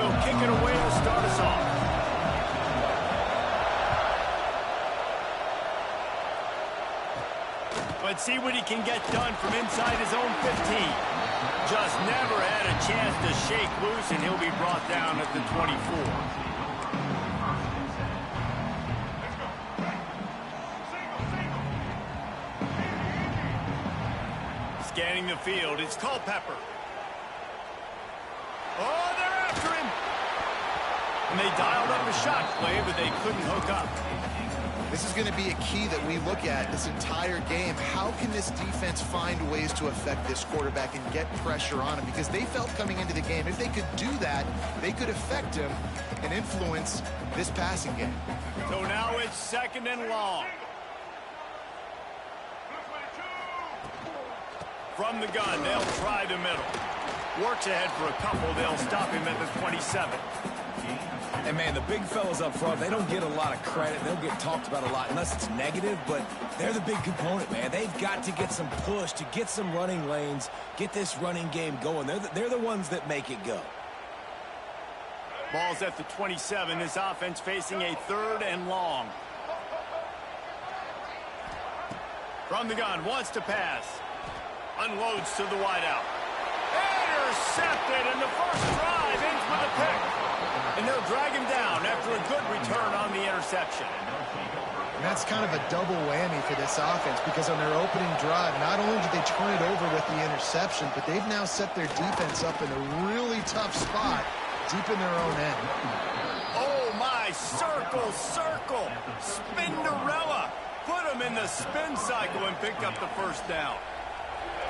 will kick it away to start us off. Let's see what he can get done from inside his own 15. Just never had a chance to shake loose, and he'll be brought down at the 24. Scanning the field, it's Culpepper. Oh, they're after him! And they dialed up a shot play, but they couldn't hook up. This is going to be a key that we look at this entire game. How can this defense find ways to affect this quarterback and get pressure on him? Because they felt coming into the game, if they could do that, they could affect him and influence this passing game. So now it's 2nd and long. From the gun, they'll try the middle. Works ahead for a couple. They'll stop him at the 27. And, man, the big fellas up front, they don't get a lot of credit. They'll get talked about a lot unless it's negative, but they're the big component, man. They've got to get some push, to get some running lanes, get this running game going. They're the ones that make it go. Ball's at the 27. This offense facing a 3rd and long. From the gun, wants to pass. Unloads to the wideout. Intercepted, and the first drive ends with a pick. And they'll drag him down after a good return on the interception. And that's kind of a double whammy for this offense, because on their opening drive, not only did they turn it over with the interception, but they've now set their defense up in a really tough spot deep in their own end. Oh, my, circle, Spinderella. Put him in the spin cycle and picked up the first down.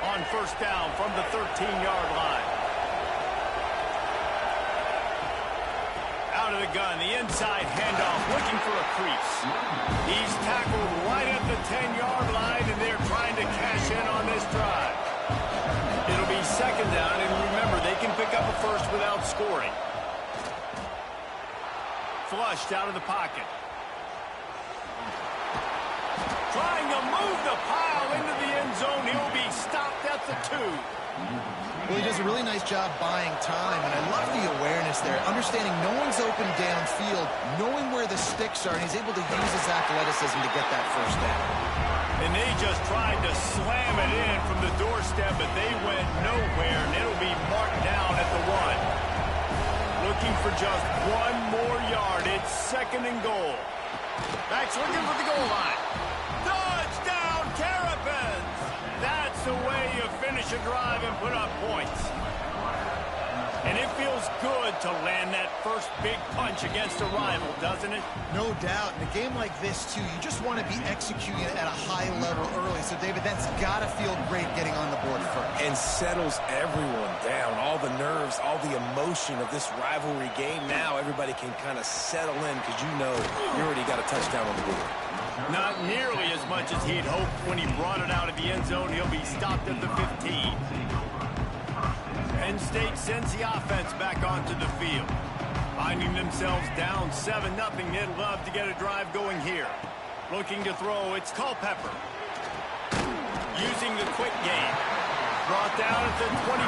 On first down from the 13-yard line. Out of the gun, the inside handoff, looking for a crease. He's tackled right at the 10-yard line, and they're trying to cash in on this drive. It'll be 2nd down, and remember, they can pick up a first without scoring. Flushed out of the pocket. Trying to move the pile into the end zone. He'll be stopped at the 2. Well, he does a really nice job buying time, and I love the awareness there, understanding no one's open downfield, knowing where the sticks are, and he's able to use his athleticism to get that first down. And they just tried to slam it in from the doorstep, but they went nowhere, and it'll be marked down at the 1. Looking for just one more yard. It's 2nd and goal. Backs looking for the goal line. Touchdown, Terrapins! That's the way you finish a drive and put up points. And it feels good to land that first big punch against a rival, doesn't it? No doubt. In a game like this, too, you just want to be executing at a high level early. So, David, that's got to feel great getting on the board first. And settles everyone down. All the nerves, all the emotion of this rivalry game. Now everybody can kind of settle in because you know you already got a touchdown on the board. Not nearly as much as he'd hoped when he brought it out of the end zone. He'll be stopped at the 15. Penn State sends the offense back onto the field. Finding themselves down 7-0, they'd love to get a drive going here. Looking to throw, it's Culpepper. Using the quick game. Brought down at the 25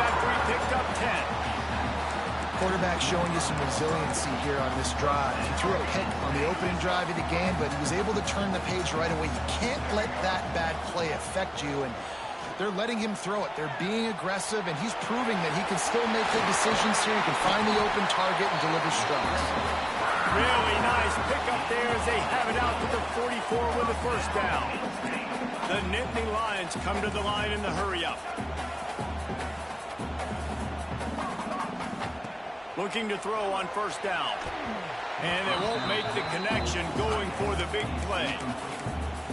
after he picked up 10. Quarterback showing you some resiliency here on this drive. He threw a pick on the opening drive of the game, but he was able to turn the page right away. You can't let that bad play affect you, and they're letting him throw it. They're being aggressive, and he's proving that he can still make good decisions here. He can find the open target and deliver strikes. Really nice pickup there as they have it out to the 44 with the first down. The Nittany Lions come to the line in the hurry-up. Looking to throw on first down. And they won't make the connection, going for the big play.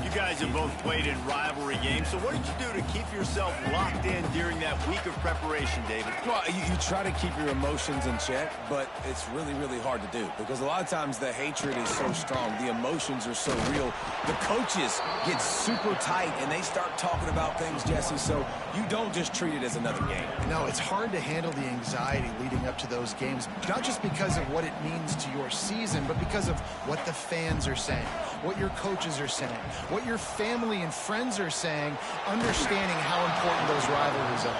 You guys have both played in rivalry games, so what did you do to keep yourself locked in during that week of preparation, David? Well, you try to keep your emotions in check, but it's really, really hard to do because a lot of times the hatred is so strong. The emotions are so real. The coaches get super tight, and they start talking about things, Jesse, so you don't just treat it as another game. No, it's hard to handle the anxiety leading up to those games, not just because of what it means to your season, but because of what the fans are saying, what your coaches are saying, what your family and friends are saying, understanding how important those rivalries are.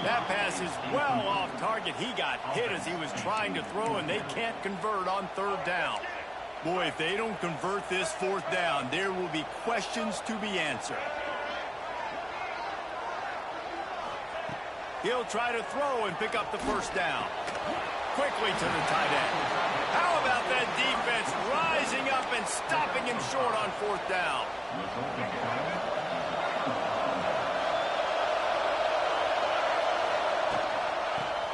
That That pass is well off target. He got hit as he was trying to throw, and they can't convert on third down. Boy, if they don't convert this fourth down, there will be questions to be answered. He'll try to throw and pick up the first down. Quickly to the tight end. How about that defense rising up and stopping him short on fourth down?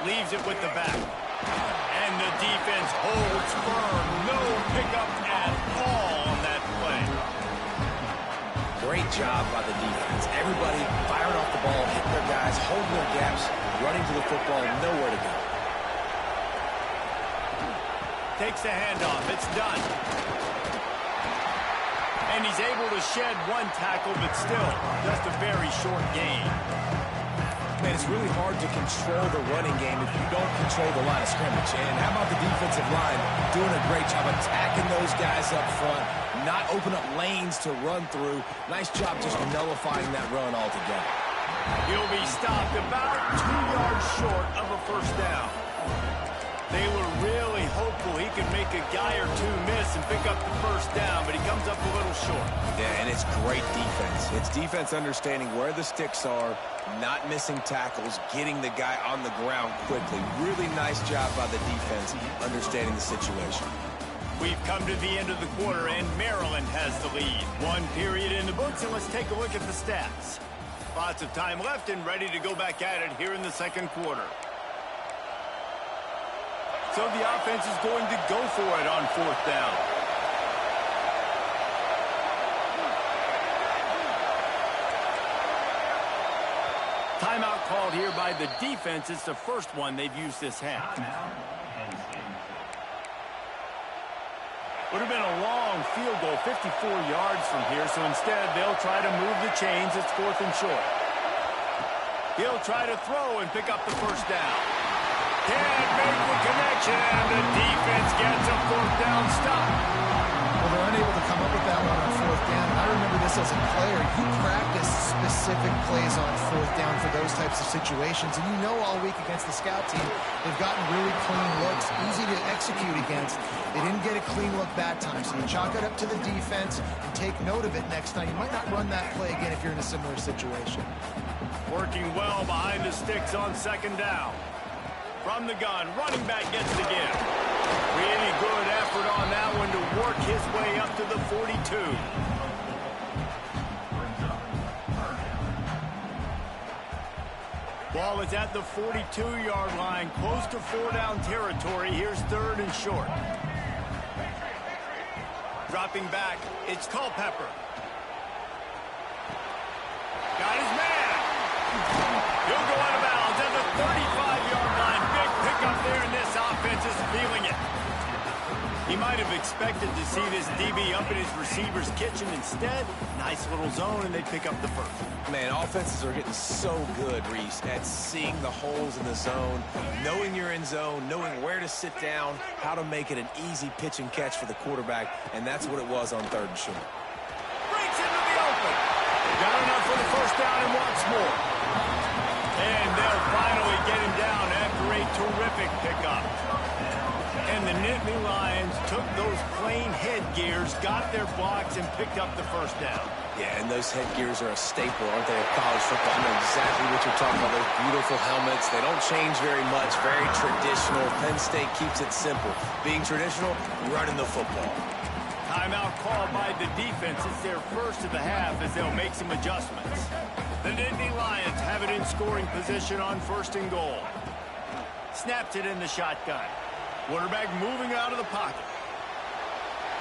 Leaves it with the back. And the defense holds firm. No pickup at all on that play. Great job by the defense. Everybody firing off the ball, hitting their guys, holding their gaps, running to the football, nowhere to go. Takes the handoff. It's done. And he's able to shed one tackle, but still just a very short gain. Man, it's really hard to control the running game if you don't control the line of scrimmage. And how about the defensive line doing a great job attacking those guys up front, not open up lanes to run through. Nice job just nullifying that run altogether. He'll be stopped about 2 yards short of a first down. They were really hopeful he could make a guy or two miss and pick up the first down, but he comes up a little short. Yeah, and it's great defense. It's defense understanding where the sticks are, not missing tackles, getting the guy on the ground quickly. Really nice job by the defense understanding the situation. We've come to the end of the quarter, and Maryland has the lead. One period in the books, and let's take a look at the stats. Lots of time left and ready to go back at it here in the second quarter. So the offense is going to go for it on fourth down. Timeout called here by the defense. It's the first one they've used this half. Would have been a long field goal, 54 yards from here, so instead they'll try to move the chains. It's fourth and short. He'll try to throw and pick up the first down. Can't make the connection, and the defense gets a fourth down stop. Well, they're unable to come up with that one on fourth down. I remember this as a player. You practice specific plays on fourth down for those types of situations, and you know all week against the scout team, they've gotten really clean looks, easy to execute against. They didn't get a clean look that time, so you chalk it up to the defense and take note of it next time. You might not run that play again if you're in a similar situation. Working well behind the sticks on second down. From the gun, running back gets the give. Really good effort on that one to work his way up to the 42. Ball is at the 42-yard line, close to four-down territory. Here's third and short. Dropping back, it's Culpepper. Got his man. He'll go out of bounds at the 35-yard line. Big pickup there, and this offense is feeling it. He might have expected to see this DB up in his receiver's kitchen. Instead, nice little zone, and they pick up the first. Man, offenses are getting so good, Reese, at seeing the holes in the zone, knowing you're in zone, knowing where to sit down, how to make it an easy pitch and catch for the quarterback, and that's what it was on third and short. Breaks into the open. Got enough for the first down and wants more. And they'll finally get him down after a terrific pickup. And the Nittany Lions took those plain headgears, got their blocks, and picked up the first down. Yeah, and those headgears are a staple, aren't they, of college football? I know exactly what you're talking about, those beautiful helmets. They don't change very much, very traditional. Penn State keeps it simple. Being traditional, running the football. Timeout called by the defense. It's their first of the half as they'll make some adjustments. The Nittany Lions have it in scoring position on first and goal. Snaps it in the shotgun. Quarterback moving out of the pocket.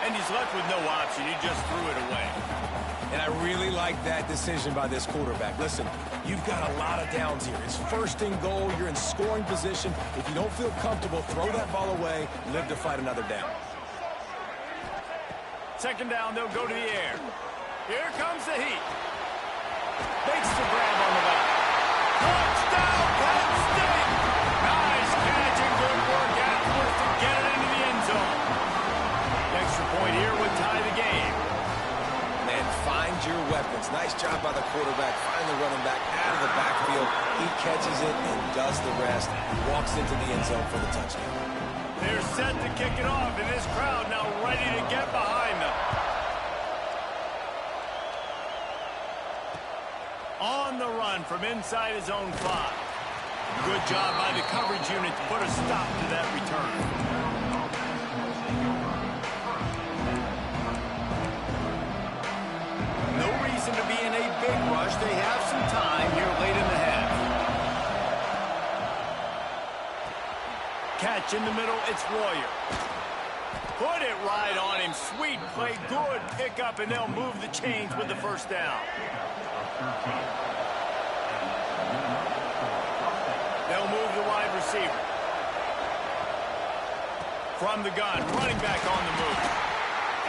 And he's left with no option. He just threw it away. And I really like that decision by this quarterback. Listen, you've got a lot of downs here. It's first and goal. You're in scoring position. If you don't feel comfortable, throw that ball away. Live to fight another down. Second down, they'll go to the air. Here comes the heat. Makes the grab on the left. Touchdown, Penn State! Nice catch and good work afterwards to get it into the end zone. Extra point here would tie the game. Man, find your weapons. Nice job by the quarterback. Find the running back out of the backfield. He catches it, and does the rest, walks into the end zone for the touchdown. They're set to kick it off, and this crowd now ready to get behind them. On the run from inside his own 5. Good job by the coverage unit to put a stop to that return. No reason to be in a big rush. They have some time here late in the half. Catch in the middle, it's Royer. Put it right on him. Sweet play, good pickup, and they'll move the chains with the first down. They'll move the wide receiver. From the gun, running back on the move.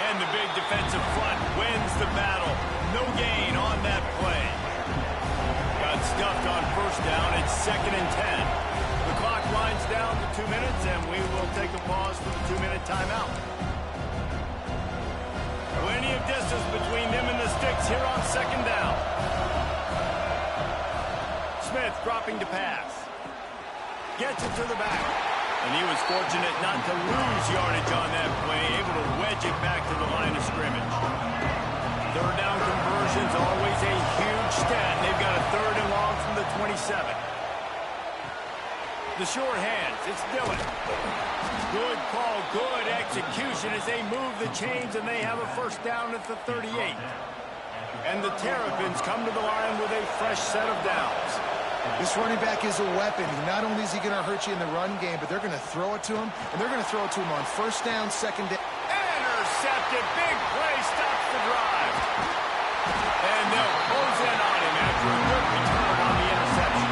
And the big defensive front wins the battle. No gain on that play. Got stuffed on first down. It's 2nd and 10. The clock winds down to 2 minutes, and we will take a pause for the 2-minute timeout. Plenty of distance between them and the sticks here on 2nd down. Smith dropping to pass. Gets it to the back. And he was fortunate not to lose yardage on that play, able to wedge it back to the line of scrimmage. 3rd down conversion's always a huge stat. They've got a 3rd and long from the 27. The short hands, it's Dillon. Good call, good execution as they move the chains, and they have a first down at the 38. And the Terrapins come to the line with a fresh set of downs. This running back is a weapon. Not only is he going to hurt you in the run game, but they're going to throw it to him, and they're going to throw it to him on first down, 2nd down. Intercepted. Big play stops the drive. And they'll close in on him after a good return on the interception.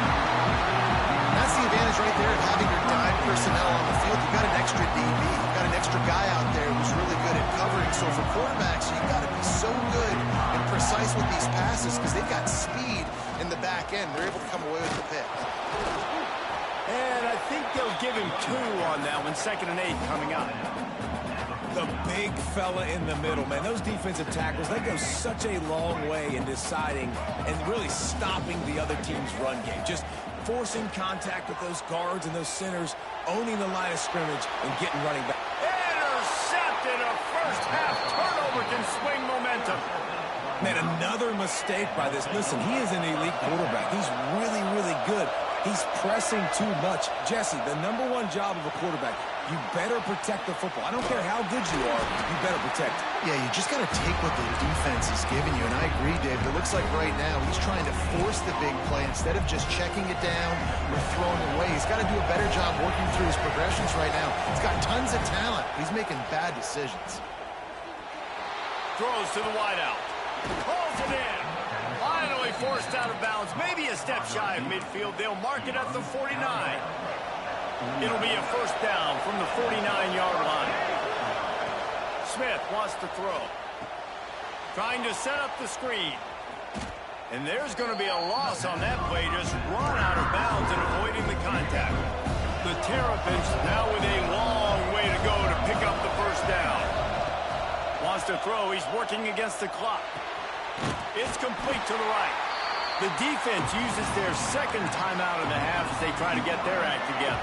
That's the advantage right there of having your dime personnel on the field. You've got an extra DB. You've got an extra guy out there who's really good at covering. So for quarterbacks, you've got to be so good and precise with these passes because they've got speed in the back end. They're able to come away with the pick. And I think they'll give him 2 on that one. 2nd and 8 coming up. The big fella in the middle, man. Those defensive tackles, they go such a long way in deciding and really stopping the other team's run game. Just forcing contact with those guards and those centers, owning the line of scrimmage, and getting running back. Intercepted. A first half turnover can swing momentum. Man, another mistake by this. Listen, he is an elite quarterback. He's really, really good. He's pressing too much. Jesse, the #1 job of a quarterback, you better protect the football. I don't care how good you are, you better protect it. Yeah, you just got to take what the defense is giving you. And I agree, David. It looks like right now he's trying to force the big play instead of just checking it down or throwing away. He's got to do a better job working through his progressions right now. He's got tons of talent. He's making bad decisions. Throws to the wideout. Pulls it in. Finally forced out of bounds. Maybe a step shy of midfield. They'll mark it at the 49. It'll be a first down from the 49-yard line. Smith wants to throw. Trying to set up the screen. And there's going to be a loss on that play. Just run out of bounds and avoiding the contact. The Terrapins now with a long way to go to pick up the first down. Wants to throw. He's working against the clock. It's complete to the right. The defense uses their 2nd timeout of the half as they try to get their act together.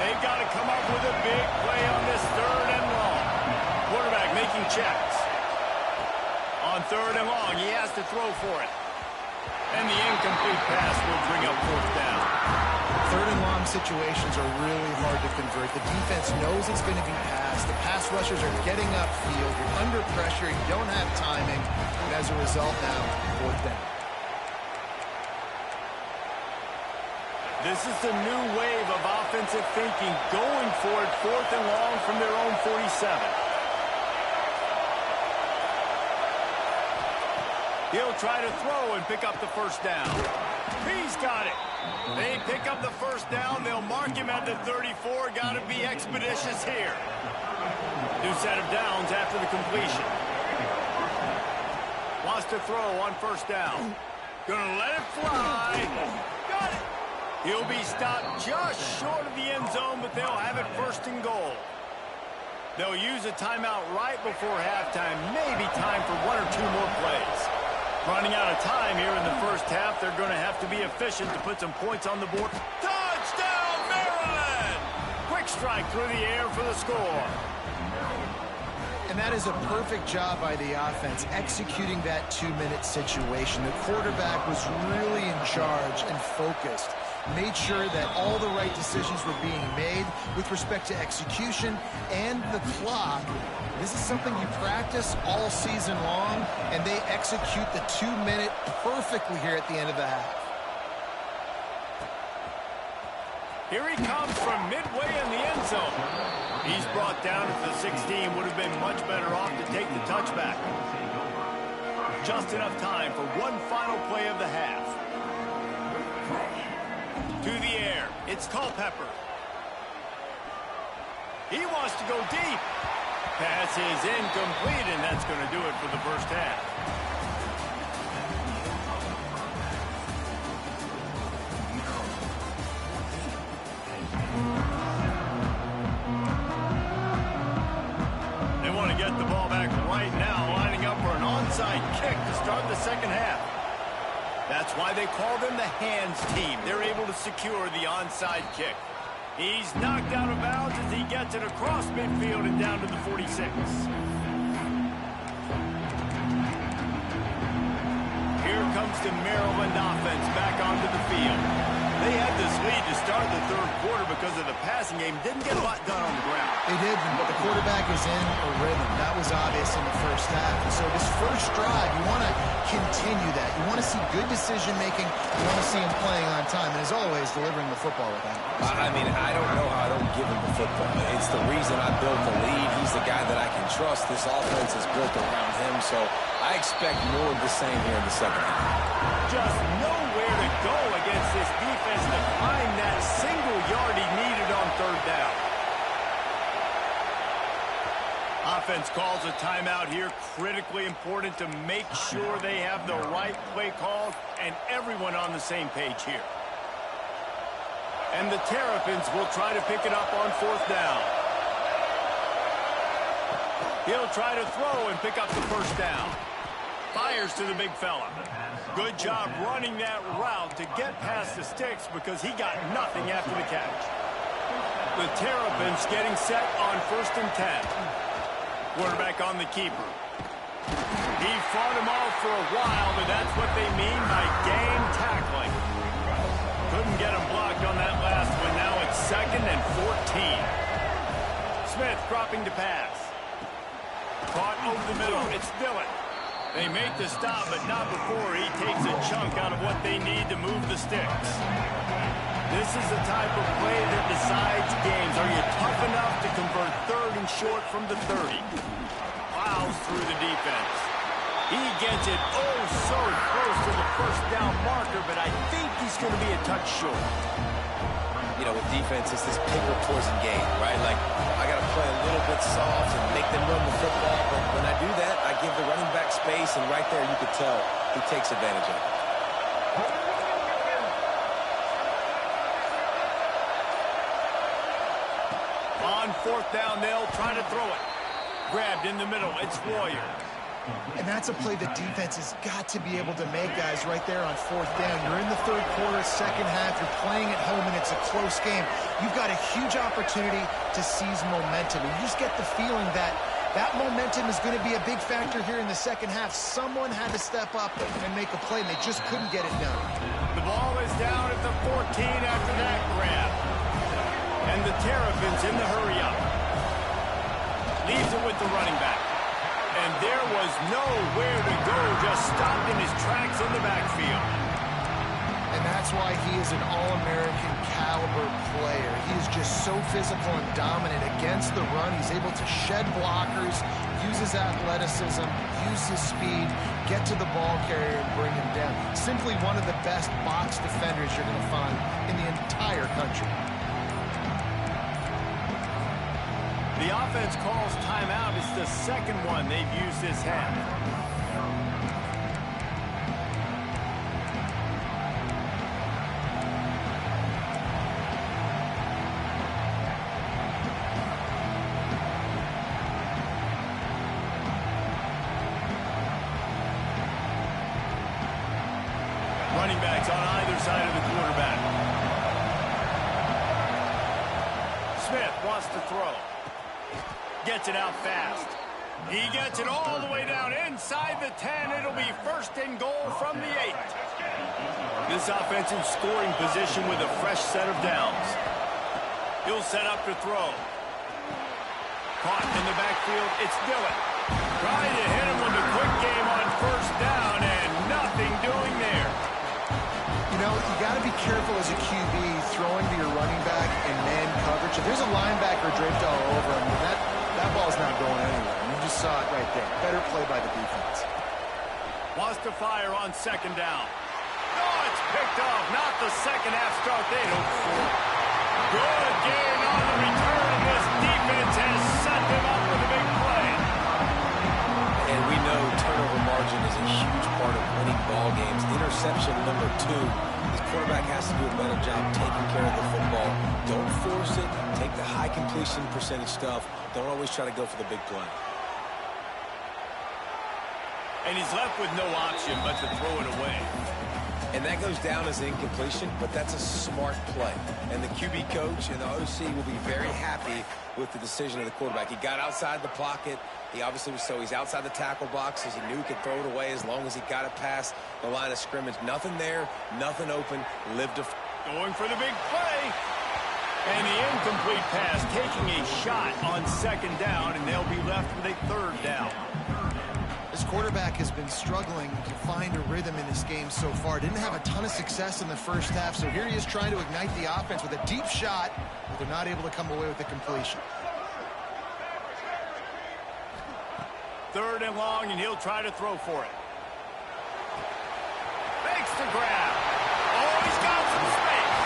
They've got to come up with a big play on this 3rd and long. Quarterback making checks. On 3rd and long, he has to throw for it. And the incomplete pass will bring up 4th down. 3rd and long situations are really hard to convert. The defense knows it's going to be passed. The pass rushers are getting upfield. You're under pressure. You don't have timing. And as a result now, 4th down. This is the new wave of offensive thinking, going for it 4th and long from their own 47. He'll try to throw and pick up the first down. He's got it. They pick up the first down. They'll mark him at the 34. Got to be expeditious here. New set of downs after the completion. Wants to throw on first down. Gonna let it fly. Got it. He'll be stopped just short of the end zone, but they'll have it 1st and goal. They'll use a timeout right before halftime. Maybe time for 1 or 2 more plays. Running out of time here in the first half. They're going to have to be efficient to put some points on the board. Touchdown, Maryland! Quick strike through the air for the score. And that is a perfect job by the offense, executing that 2-minute situation. The quarterback was really in charge and focused. Made sure that all the right decisions were being made with respect to execution and the clock. This is something you practice all season long, and they execute the 2-minute perfectly here at the end of the half. Here he comes from midway in the end zone. He's brought down to the 16. Would have been much better off to take the touchback. Just enough time for one final play of the half. To the air, it's Culpepper. He wants to go deep. Pass is incomplete, and that's going to do it for the first half. They want to get the ball back right now, lining up for an onside kick to start the second half. That's why they call them the hands team. They're able to secure the onside kick. He's knocked out of bounds as he gets it across midfield and down to the 46. Here comes the Maryland offense back onto the field. They had this lead to start the third quarter because of the passing game. Didn't get a lot done on the ground. They did, but the quarterback is in a rhythm. That was obvious in the first half. And so this first drive, you want to continue that. You want to see good decision-making. You want to see him playing on time. And as always, delivering the football with that. I mean, I don't know how I don't give him the football. It's the reason I built the lead. He's the guy that I can trust. This offense is built around him, so I expect more of the same here in the second half. Just nowhere to go against this defense to find that single yard he needed on third down. Offense calls a timeout here. Critically important to make sure they have the right play calls and everyone on the same page here. And the Terrapins will try to pick it up on fourth down. He'll try to throw and pick up the first down. Fires to the big fella. Good job running that route to get past the sticks because he got nothing after the catch. The Terrapins getting set on 1st and 10. Quarterback on the keeper. He fought him off for a while, but that's what they mean by game tackling. Couldn't get him blocked on that last one. Now it's 2nd and 14. Smith dropping to pass. Caught over the middle. It's Dillon. They make the stop, but not before he takes a chunk out of what they need to move the sticks. This is the type of play that decides games. Are you tough enough to convert 3rd and short from the 30? Plows through the defense. He gets it oh so close to the first down marker, but I think he's going to be a touch short. You know, with defense, it's this pick or poison game, right? Like, I got to play a little bit soft and make them run the football, but when I do that, I give the running back space, and right there you could tell he takes advantage of it. On 4th down, they'll try to throw it. Grabbed in the middle, it's Warrior. And that's a play the defense has got to be able to make, guys, right there on 4th down. You're in the 3rd quarter, second half. You're playing at home, and it's a close game. You've got a huge opportunity to seize momentum. And you just get the feeling that that momentum is going to be a big factor here in the second half. Someone had to step up and make a play, and they just couldn't get it done. The ball is down at the 14 after that grab. And the Terrapins in the hurry-up. Leaves it with the running back. And there was nowhere to go, just stopped in his tracks in the backfield. And that's why he is an All-American caliber player. He is just so physical and dominant against the run. He's able to shed blockers, use his athleticism, use his speed, get to the ball carrier and bring him down. Simply one of the best box defenders you're going to find in the entire country. The offense calls timeout. It's the second one they've used this half. defense on either side of the quarterback. Smith wants to throw. Gets it out fast. He gets it all the way down inside the 10. It'll be first and goal from the 8. This offensive scoring position with a fresh set of downs. He'll set up to throw. Caught in the backfield, it's Dillon. Trying to hit him with a quick game on first down, and nothing doing there. You know, you got to be careful as a QB throwing to your running back in man coverage. If there's a linebacker draped all over him, that ball's not going anywhere. And you just saw it right there. Better play by the defense. Wants to fire on second down. Oh, it's picked off. Not the second half start they'd hoped for. Good gain on the return, and this defense has set them up with a big play. And we know turnover margin is a huge part of winning ball games. Interception number 2. This quarterback has to do a better job taking care of the football. Don't force it. Take the high completion percentage stuff. Don't always try to go for the big play. And he's left with no option but to throw it away. And that goes down as an incompletion, but that's a smart play. And the QB coach and the OC will be very happy with the decision of the quarterback. He got outside the pocket. He obviously was he's outside the tackle box as he knew he could throw it away as long as he got it past the line of scrimmage. Nothing there, nothing open, lived to... Going for the big play. And the incomplete pass taking a shot on second down, and they'll be left with a third down. This quarterback has been struggling to find a rhythm in this game so far. Didn't have a ton of success in the first half, so here he is trying to ignite the offense with a deep shot, but they're not able to come away with the completion. Third and long, and he'll try to throw for it. Makes the grab. Oh, he's got some space.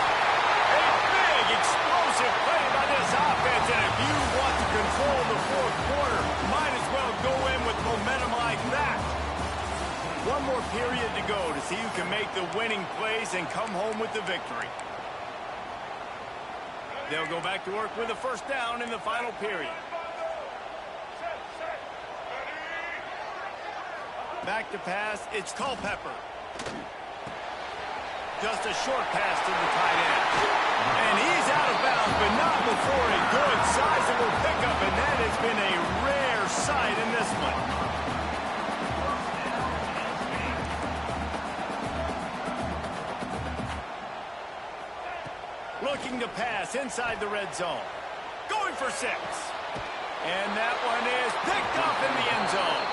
A big, explosive play by this offense, and if you want to control the fourth quarter, might as well go in with momentum like that. One more period to go to see who can make the winning plays and come home with the victory. They'll go back to work with a first down in the final period. Back to pass, it's Culpepper. Just a short pass to the tight end. And he's out of bounds, but not before a good sizable pickup, and that has been a rare sight in this one. Looking to pass inside the red zone. Going for 6. And that one is picked up in the end zone.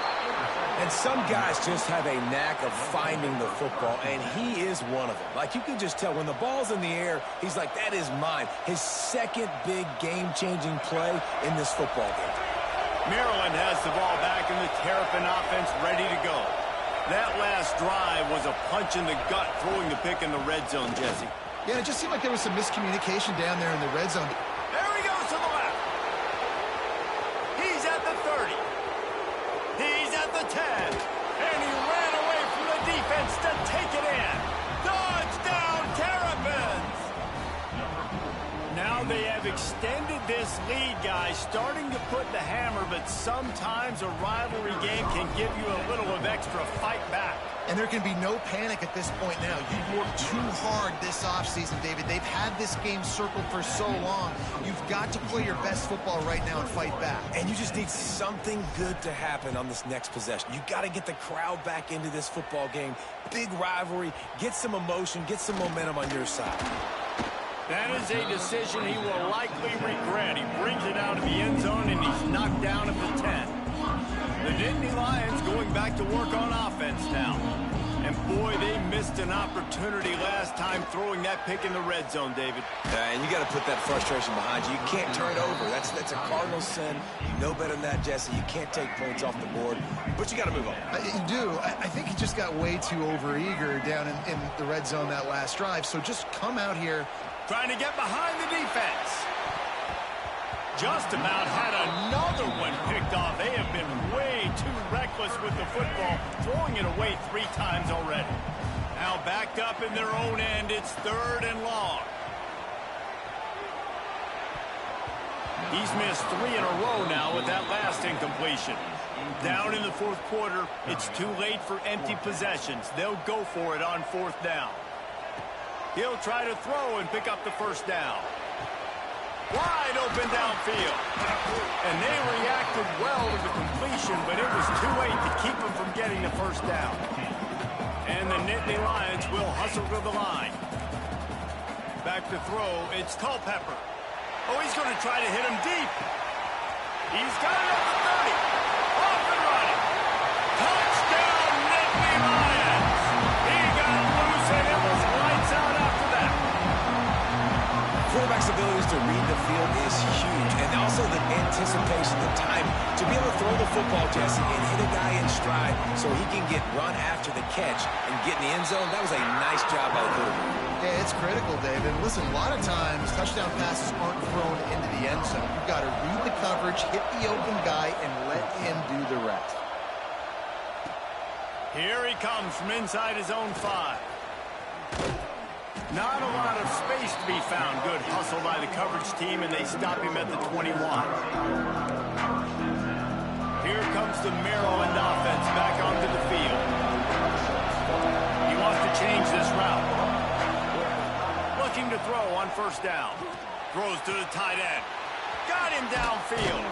And some guys just have a knack of finding the football, and he is one of them. Like, you can just tell when the ball's in the air, he's like, that is mine. His second big game-changing play in this football game. Maryland has the ball back in the Terrapin offense ready to go. That last drive was a punch in the gut, throwing the pick in the red zone, Jesse. Yeah, it just seemed like there was some miscommunication down there in the red zone. There he goes to the left. He's at the 30. He's at the 10. And he ran away from the defense to take it in. Touchdown, Terrapins! Now they have extended this lead, guys, starting to put the hammer, but sometimes a rivalry game can give you a little of extra fight back. And there can be no panic at this point now. You've worked too hard this offseason, David. They've had this game circled for so long. You've got to play your best football right now and fight back. And you just need something good to happen on this next possession. You got to get the crowd back into this football game. Big rivalry. Get some emotion. Get some momentum on your side. That is a decision he will likely regret. He brings it out of the end zone, and he's knocked down at the 10. The Nittany Lions going back to work on offense now. And boy, they missed an opportunity last time throwing that pick in the red zone, David. And you got to put that frustration behind you. You can't turn it over. That's a cardinal sin. You know better than that, Jesse. You can't take points off the board, but you got to move on. You do. I think he just got way too overeager down in the red zone that last drive. So just come out here. Trying to get behind the defense. Just about had another one picked off. They have been way too reckless with the football, throwing it away 3 times already. Now backed up in their own end, it's third and long. He's missed 3 in a row now with that last incompletion. Down in the fourth quarter, it's too late for empty possessions. They'll go for it on fourth down. He'll try to throw and pick up the first down. Wide open downfield. And they reacted well to the completion, but it was too late to keep him from getting the first down. And the Nittany Lions will hustle to the line. Back to throw, it's Culpepper. Oh, he's going to try to hit him deep. He's got it at the 30. Off and running. Touchdown, Nittany Lions. He got loose, and it was lights out after that. Quarterback's abilities to read the field is huge, and also the anticipation, the time to be able to throw the football, Jesse, and hit a guy in stride so he can get run after the catch and get in the end zone. That was a nice job by the quarterback. Yeah, it's critical, David. Listen, a lot of times touchdown passes aren't thrown into the end zone. You've got to read the coverage, hit the open guy, and let him do the rest. Here he comes from inside his own 5. Not a lot of space to be found. Good hustle by the coverage team, and they stop him at the 21. Here comes the Maryland offense back onto the field. He wants to change this route. Looking to throw on first down. Throws to the tight end. Got him downfield.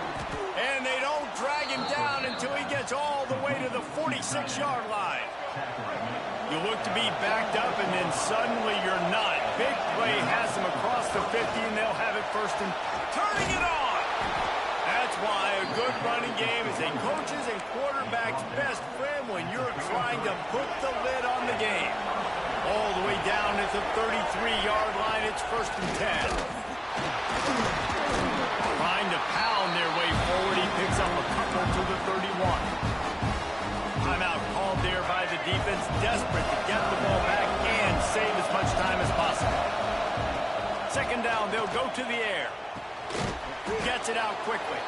And they don't drag him down until he gets all the way to the 46-yard line. You look to be backed up, and then suddenly you're not. Big play has them across the 50, and they'll have it first and turning it on. That's why a good running game is a coach's and quarterback's best friend when you're trying to put the lid on the game. All the way down at the 33-yard line, it's first and 10. Trying to pound their way forward, he picks up a couple to the 31. Timeout called there by the defense, desperate to get the ball back and save as much time as possible. Second down, they'll go to the air. Gets it out quickly.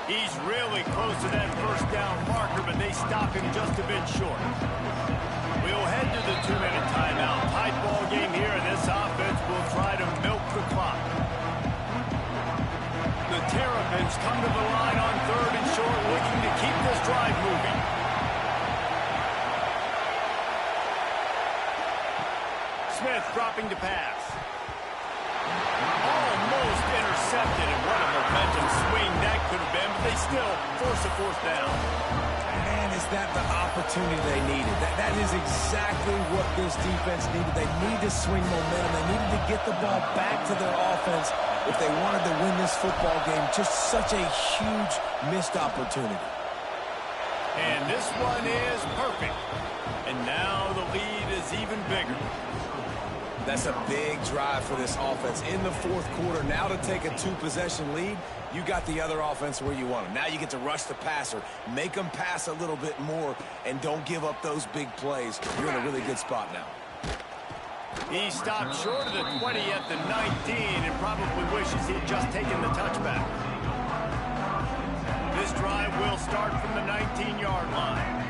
He's really close to that first down marker, but they stop him just a bit short. We'll head to the 2-minute timeout. Tight ball game here, and this offense will try to milk the clock. The Terrapins come to the line on 3rd and short, looking to keep this drive moving. Smith dropping to pass. Almost intercepted, and what a momentum swing that could have been, but they still force a fourth down. Man, is that the opportunity they needed? That is exactly what this defense needed. They need to swing momentum. They needed to get the ball back to their offense if they wanted to win this football game. Just such a huge missed opportunity. And this one is perfect. And now the lead is even bigger. That's a big drive for this offense in the 4th quarter. Now to take a 2-possession lead, you got the other offense where you want them. Now you get to rush the passer, make them pass a little bit more, and don't give up those big plays. You're in a really good spot now. He stopped short of the 20 at the 19 and probably wishes he'd just taken the touchback. This drive will start from the 19-yard line.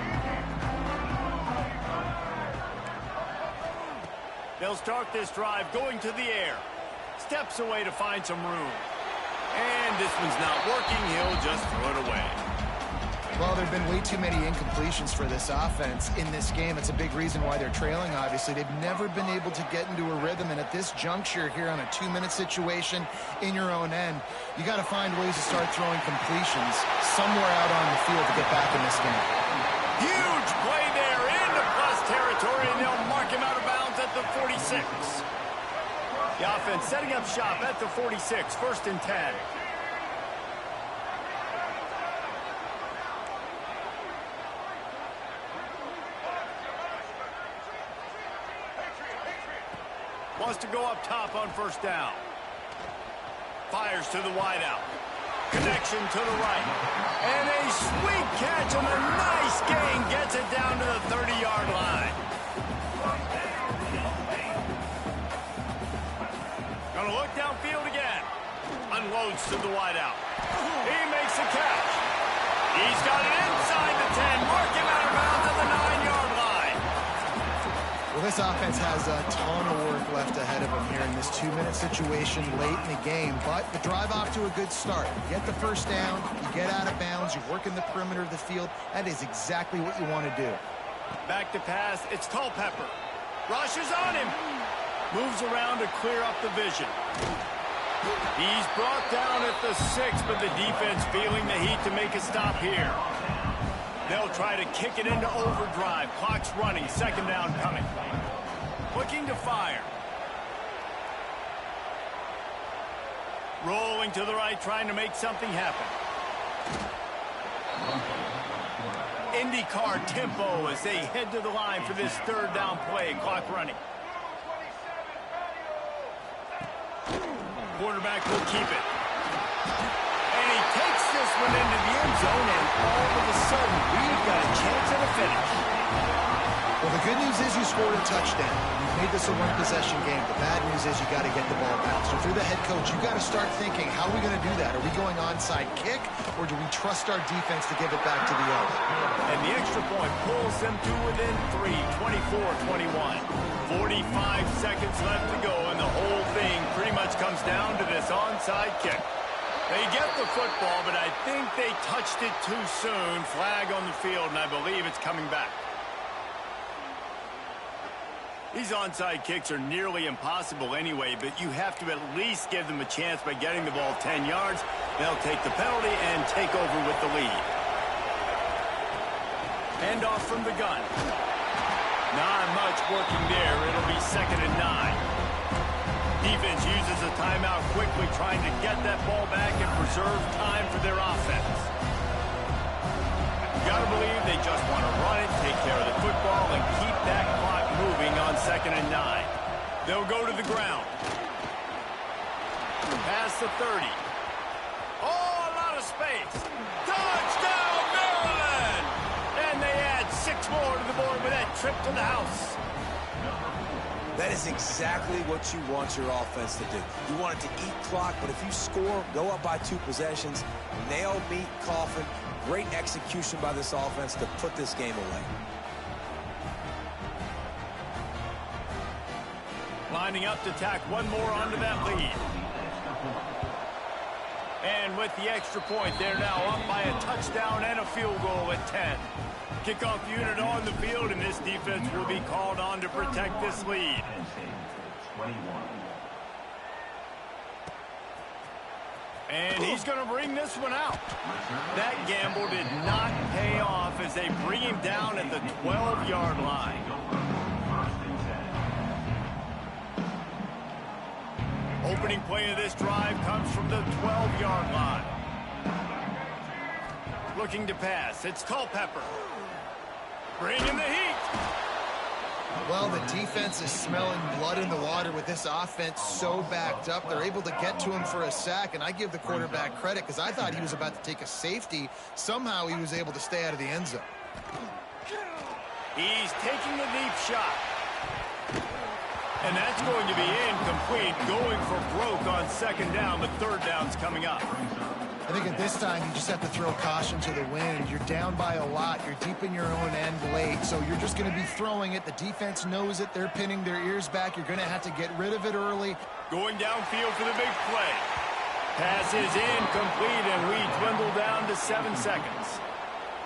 They'll start this drive going to the air. Steps away to find some room. And this one's not working. He'll just throw it away. Well, there have been way too many incompletions for this offense in this game. It's a big reason why they're trailing, obviously. They've never been able to get into a rhythm, and at this juncture here on a 2-minute situation in your own end, you got to find ways to start throwing completions somewhere out on the field to get back in this game. Huge play there into plus territory, and they'll mark him out of bounds at the 46. The offense setting up shop at the 46, first and 10. Wants to go up top on first down. Fires to the wideout. Connection to the right. And a sweet catch and a nice gain gets it down to the 30-yard line. Gonna look downfield again. Unloads to the wideout. He makes a catch. He's got it inside the 10. Mark him out of bounds at the 9-yard line. Well, this offense has a ton of work left ahead of them here in this 2-minute situation late in the game, but the drive off to a good start. You get the first down, you get out of bounds, you work in the perimeter of the field. That is exactly what you want to do. Back to pass, it's Culpepper. Rushes on him. Moves around to clear up the vision. He's brought down at the 6, but the defense feeling the heat to make a stop here. They'll try to kick it into overdrive. Clock's running. Second down coming. Looking to fire. Rolling to the right, trying to make something happen. IndyCar tempo as they head to the line for this third down play. Clock running. Quarterback will keep it. And he takes this one into the end zone, and all of a sudden, we've got a chance at a finish. Well, the good news is you scored a touchdown. You've made this a one-possession game. The bad news is you got to get the ball back. So if you're the head coach, you got to start thinking, how are we going to do that? Are we going onside kick, or do we trust our defense to give it back to the other? And the extra point pulls them to within 3, 24-21. 45 seconds left to go, and the whole thing pretty much comes down to this onside kick. They get the football, but I think they touched it too soon. Flag on the field, and I believe it's coming back. These onside kicks are nearly impossible anyway, but you have to at least give them a chance by getting the ball 10 yards. They'll take the penalty and take over with the lead. Hand off from the gun. Not much working there. It'll be 2nd and 9. Defense uses a timeout quickly, trying to get that ball back and preserve time for their offense. You gotta believe they just want to run it, take care of the football, and keep that clock moving on 2nd and 9. They'll go to the ground. Past the 30. Oh, a lot of space. Touchdown, Maryland! And they add 6 more to the board with that trip to the house. That is exactly what you want your offense to do. You want it to eat clock, but if you score, go up by 2 possessions, nail, meet, coffin. Great execution by this offense to put this game away. Lining up to tack one more onto that lead. And with the extra point, they're now up by a touchdown and a field goal at 10. Kickoff unit on the field, and this defense will be called on to protect this lead. And he's going to bring this one out. That gamble did not pay off as they bring him down at the 12-yard line. Opening play of this drive comes from the 12-yard line. Looking to pass. It's Culpepper. Bringing the heat. Well, the defense is smelling blood in the water with this offense so backed up. They're able to get to him for a sack, and I give the quarterback credit because I thought he was about to take a safety. Somehow he was able to stay out of the end zone. He's taking a deep shot. And that's going to be incomplete, going for broke on 2nd down, but 3rd down's coming up. I think at this time, you just have to throw caution to the wind. You're down by a lot. You're deep in your own end late, so you're just going to be throwing it. The defense knows it. They're pinning their ears back. You're going to have to get rid of it early. Going downfield for the big play. Pass is incomplete, and we dwindle down to 7 seconds.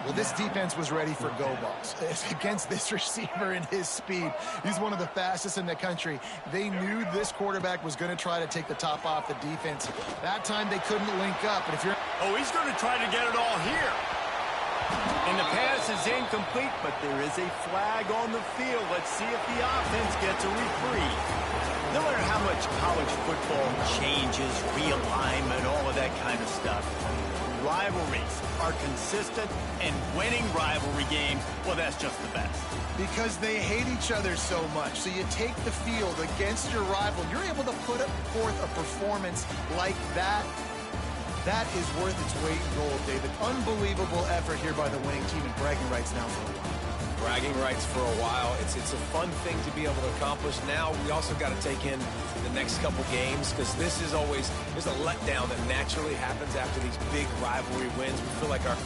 Well, this defense was ready for go balls against this receiver and his speed. He's one of the fastest in the country. They knew this quarterback was going to try to take the top off the defense. That time they couldn't link up. But if you're... Oh, he's going to try to get it all here. And the pass is incomplete, but there is a flag on the field. Let's see if the offense gets a reprieve. No matter how much college football changes, realignment, all of that kind of stuff, rivalries are consistent, and winning rivalry games, well, that's just the best. Because they hate each other so much. So you take the field against your rival. You're able to put forth a performance like that. That is worth its weight in gold, David. Unbelievable effort here by the winning team, and bragging rights now for a while. Bragging rights for a while. It's a fun thing to be able to accomplish. Now we also got to take in the next couple games, because this is always, there's a letdown that naturally happens after these big rivalry wins. We feel like our